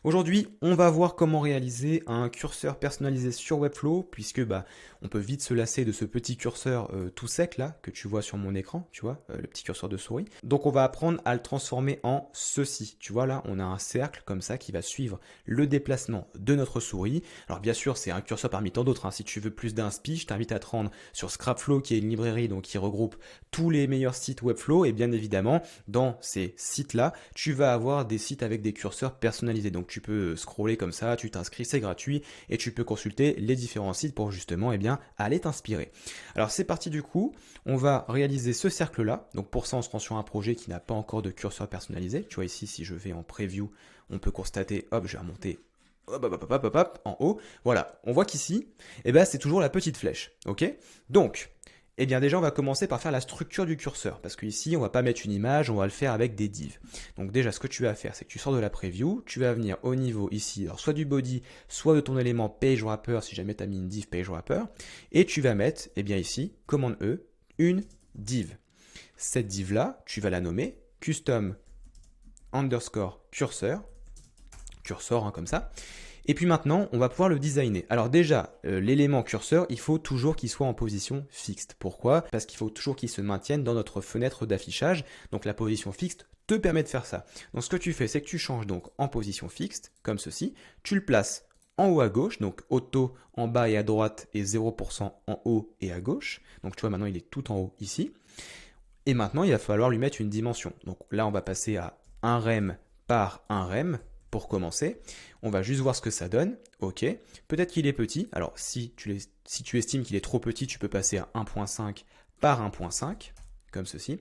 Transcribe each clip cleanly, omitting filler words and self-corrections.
Aujourd'hui, on va voir comment réaliser un curseur personnalisé sur Webflow, puisque on peut vite se lasser de ce petit curseur tout sec là, que tu vois sur mon écran, tu vois, le petit curseur de souris. Donc on va apprendre à le transformer en ceci. Tu vois là, on a un cercle comme ça qui va suivre le déplacement de notre souris. Alors bien sûr, c'est un curseur parmi tant d'autres, hein. Si tu veux plus d'inspi, je t'invite à te rendre sur Scrapflow, qui est une librairie donc qui regroupe tous les meilleurs sites Webflow, et bien évidemment, dans ces sites-là, tu vas avoir des sites avec des curseurs personnalisés. Donc tu peux scroller comme ça, tu t'inscris, c'est gratuit, et tu peux consulter les différents sites pour justement aller t'inspirer. Alors c'est parti du coup, on va réaliser ce cercle-là. Donc pour ça, on se rend sur un projet qui n'a pas encore de curseur personnalisé. Tu vois ici, si je vais en preview, on peut constater, hop, je vais remonter en haut. Voilà, on voit qu'ici, c'est toujours la petite flèche, ok? Donc, déjà, on va commencer par faire la structure du curseur, parce qu'ici, on va pas mettre une image, on va le faire avec des divs. Donc déjà, ce que tu vas faire, c'est que tu sors de la preview, tu vas venir au niveau ici, alors soit du body, soit de ton élément page wrapper, si jamais tu as mis une div page wrapper, et tu vas mettre, ici, commande E, une div. Cette div-là, tu vas la nommer custom underscore cursor, comme ça. Et puis maintenant, on va pouvoir le designer. Alors déjà, l'élément curseur, il faut toujours qu'il soit en position fixe. Pourquoi? Parce qu'il faut toujours qu'il se maintienne dans notre fenêtre d'affichage. Donc la position fixe te permet de faire ça. Donc ce que tu fais, c'est que tu changes donc en position fixe, comme ceci. Tu le places en haut à gauche, donc auto en bas et à droite et 0% en haut et à gauche. Donc tu vois, maintenant il est tout en haut ici. Et maintenant, il va falloir lui mettre une dimension. Donc là, on va passer à 1 rem par 1 rem pour commencer. On va juste voir ce que ça donne. Ok. Peut-être qu'il est petit. Alors, si tu estimes qu'il est trop petit, tu peux passer à 1.5 par 1.5, comme ceci.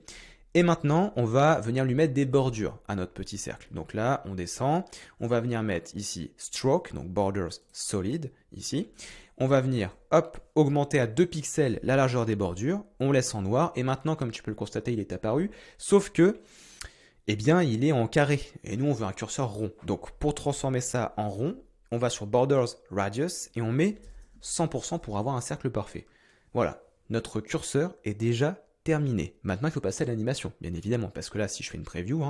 Et maintenant, on va venir lui mettre des bordures à notre petit cercle. Donc là, on descend. On va venir mettre ici stroke, donc borders solid, ici. On va venir, hop, augmenter à 2 pixels la largeur des bordures. On laisse en noir. Et maintenant, comme tu peux le constater, il est apparu. Sauf que, il est en carré. Et nous, on veut un curseur rond. Donc, pour transformer ça en rond, on va sur Borders Radius et on met 100% pour avoir un cercle parfait. Voilà, notre curseur est déjà terminé. Maintenant, il faut passer à l'animation, bien évidemment, parce que là, si je fais une preview,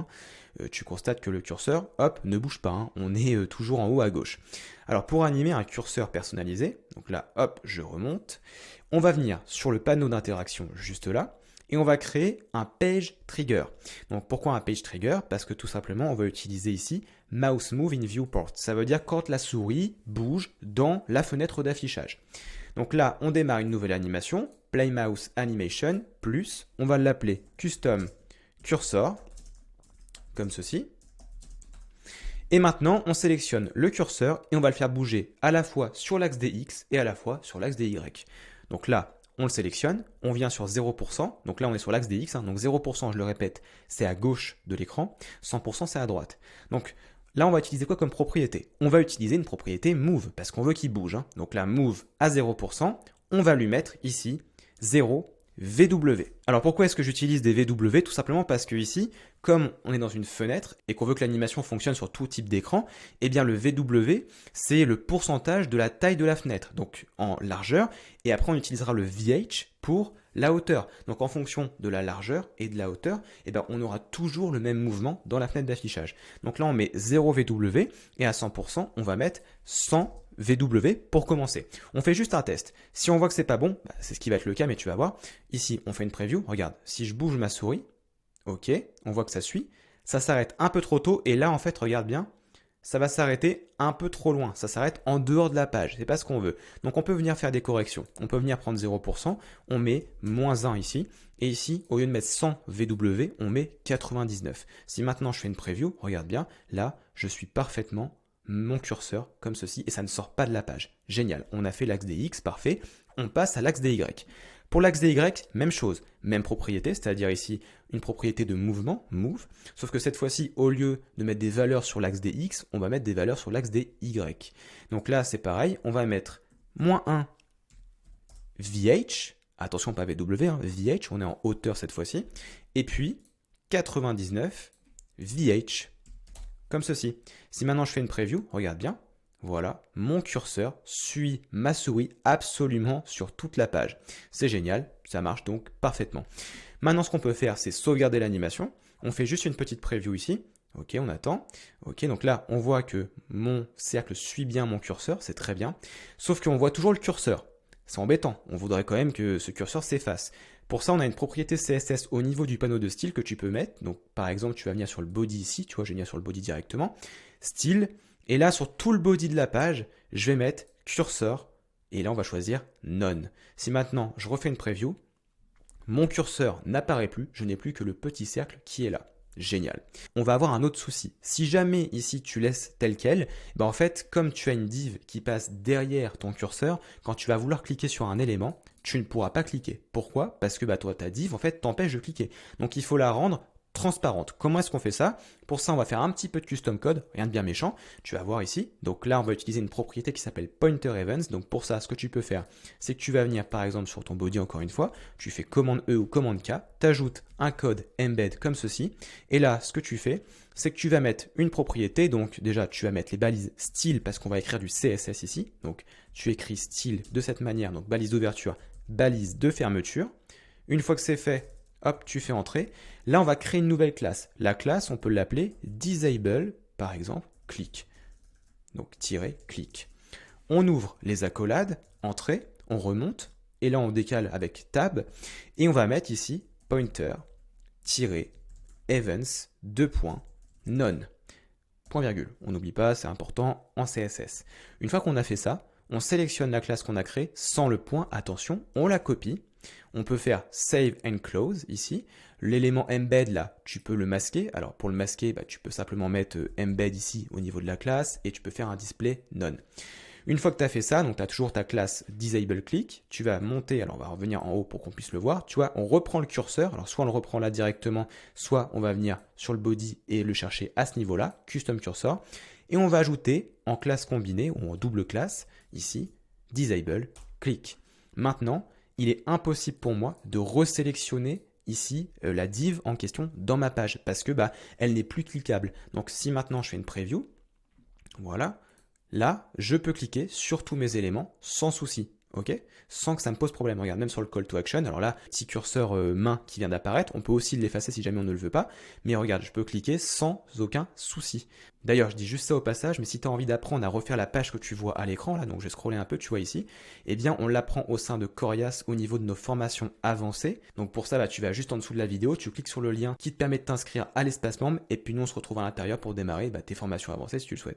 tu constates que le curseur, hop, ne bouge pas. On est toujours en haut à gauche. Alors, pour animer un curseur personnalisé, donc là, hop, je remonte. On va venir sur le panneau d'interaction juste là. Et on va créer un page trigger. Donc pourquoi un page trigger? Parce que tout simplement, on va utiliser ici mouse move in viewport. Ça veut dire quand la souris bouge dans la fenêtre d'affichage. Donc là, on démarre une nouvelle animation, play mouse animation, plus, on va l'appeler custom cursor, comme ceci. Et maintenant, on sélectionne le curseur et on va le faire bouger à la fois sur l'axe des X et à la fois sur l'axe des Y. Donc là, on le sélectionne, on vient sur 0%, donc là on est sur l'axe des X, donc 0%, je le répète, c'est à gauche de l'écran, 100% c'est à droite. Donc là on va utiliser quoi comme propriété? On va utiliser une propriété move, parce qu'on veut qu'il bouge. Donc là move à 0%, on va lui mettre ici 0 VW. Alors pourquoi est-ce que j'utilise des VW? Tout simplement parce que ici, comme on est dans une fenêtre et qu'on veut que l'animation fonctionne sur tout type d'écran, le VW, c'est le pourcentage de la taille de la fenêtre, donc en largeur, et après on utilisera le VH pour la hauteur. Donc en fonction de la largeur et de la hauteur, on aura toujours le même mouvement dans la fenêtre d'affichage. Donc là on met 0 VW et à 100%, on va mettre 100 VW pour commencer. On fait juste un test. Si on voit que c'est pas bon, c'est ce qui va être le cas, mais tu vas voir. Ici, on fait une preview. Regarde, si je bouge ma souris, ok, on voit que ça suit. Ça s'arrête un peu trop tôt et là, en fait, regarde bien, ça va s'arrêter un peu trop loin. Ça s'arrête en dehors de la page. C'est pas ce qu'on veut. Donc, on peut venir faire des corrections. On peut venir prendre 0%. On met moins 1 ici. Et ici, au lieu de mettre 100 VW, on met 99. Si maintenant je fais une preview, regarde bien, là, je suis parfaitement mon curseur comme ceci et ça ne sort pas de la page. Génial, on a fait l'axe des X, parfait. On passe à l'axe des Y. Pour l'axe des Y, même chose, même propriété, c'est-à-dire ici une propriété de mouvement, move, sauf que cette fois-ci, au lieu de mettre des valeurs sur l'axe des X, on va mettre des valeurs sur l'axe des Y. Donc là, c'est pareil, on va mettre moins 1 VH, attention pas VW, VH, on est en hauteur cette fois-ci, et puis 99 VH. Comme ceci. Si maintenant je fais une preview, regarde bien, voilà, mon curseur suit ma souris absolument sur toute la page. C'est génial, ça marche donc parfaitement. Maintenant, ce qu'on peut faire, c'est sauvegarder l'animation. On fait juste une petite preview ici. Ok, on attend. Ok, donc là, on voit que mon cercle suit bien mon curseur, c'est très bien. Sauf qu'on voit toujours le curseur. C'est embêtant, on voudrait quand même que ce curseur s'efface. Pour ça, on a une propriété CSS au niveau du panneau de style que tu peux mettre. Donc, par exemple, tu vas venir sur le body ici, tu vois, je vais venir sur le body directement. Style, et là, sur tout le body de la page, je vais mettre curseur, et là, on va choisir none. Si maintenant, je refais une preview, mon curseur n'apparaît plus, je n'ai plus que le petit cercle qui est là. Génial. On va avoir un autre souci. Si jamais ici tu laisses tel quel, ben en fait, comme tu as une div qui passe derrière ton curseur, quand tu vas vouloir cliquer sur un élément, tu ne pourras pas cliquer. Pourquoi? Parce que bah, toi, ta div, en fait, t'empêche de cliquer. Donc il faut la rendre transparente. Comment est-ce qu'on fait ça? Pour ça, on va faire un petit peu de custom code, rien de bien méchant. Tu vas voir ici. Donc là, on va utiliser une propriété qui s'appelle pointer events. Donc pour ça, ce que tu peux faire, c'est que tu vas venir par exemple sur ton body encore une fois, tu fais commande E ou commande K, t'ajoutes un code embed comme ceci. Et là, ce que tu fais, c'est que tu vas mettre une propriété. Donc déjà, tu vas mettre les balises style parce qu'on va écrire du CSS ici. Donc tu écris style de cette manière. Donc balise d'ouverture, balise de fermeture. Une fois que c'est fait, hop, tu fais entrer. Là, on va créer une nouvelle classe. La classe, on peut l'appeler disable, par exemple, click. Donc, tirer, click. On ouvre les accolades, entrée, on remonte, et là, on décale avec tab, et on va mettre ici pointer, tirer, events, none. Point virgule. On n'oublie pas, c'est important en CSS. Une fois qu'on a fait ça, on sélectionne la classe qu'on a créée sans le point, attention, on la copie. On peut faire save and close ici. L'élément embed là, tu peux le masquer. Alors pour le masquer, bah, tu peux simplement mettre embed ici au niveau de la classe et tu peux faire un display none. Une fois que tu as fait ça, donc tu as toujours ta classe disable click, tu vas monter, alors on va revenir en haut pour qu'on puisse le voir, tu vois, on reprend le curseur, alors soit on le reprend là directement, soit on va venir sur le body et le chercher à ce niveau-là, custom cursor, et on va ajouter en classe combinée ou en double classe, ici, disable click. Maintenant, il est impossible pour moi de resélectionner ici la div en question dans ma page parce que bah, elle n'est plus cliquable. Donc si maintenant je fais une preview, voilà, là je peux cliquer sur tous mes éléments sans souci. Ok, sans que ça me pose problème. Regarde, même sur le call to action, alors là, petit curseur main qui vient d'apparaître, on peut aussi l'effacer si jamais on ne le veut pas, mais regarde, je peux cliquer sans aucun souci. D'ailleurs, je dis juste ça au passage, mais si tu as envie d'apprendre à refaire la page que tu vois à l'écran, là, donc je vais scroller un peu, tu vois ici, eh bien, on l'apprend au sein de Corias au niveau de nos formations avancées. Donc pour ça, bah, tu vas juste en dessous de la vidéo, tu cliques sur le lien qui te permet de t'inscrire à l'espace membre, et puis nous, on se retrouve à l'intérieur pour démarrer bah, tes formations avancées si tu le souhaites.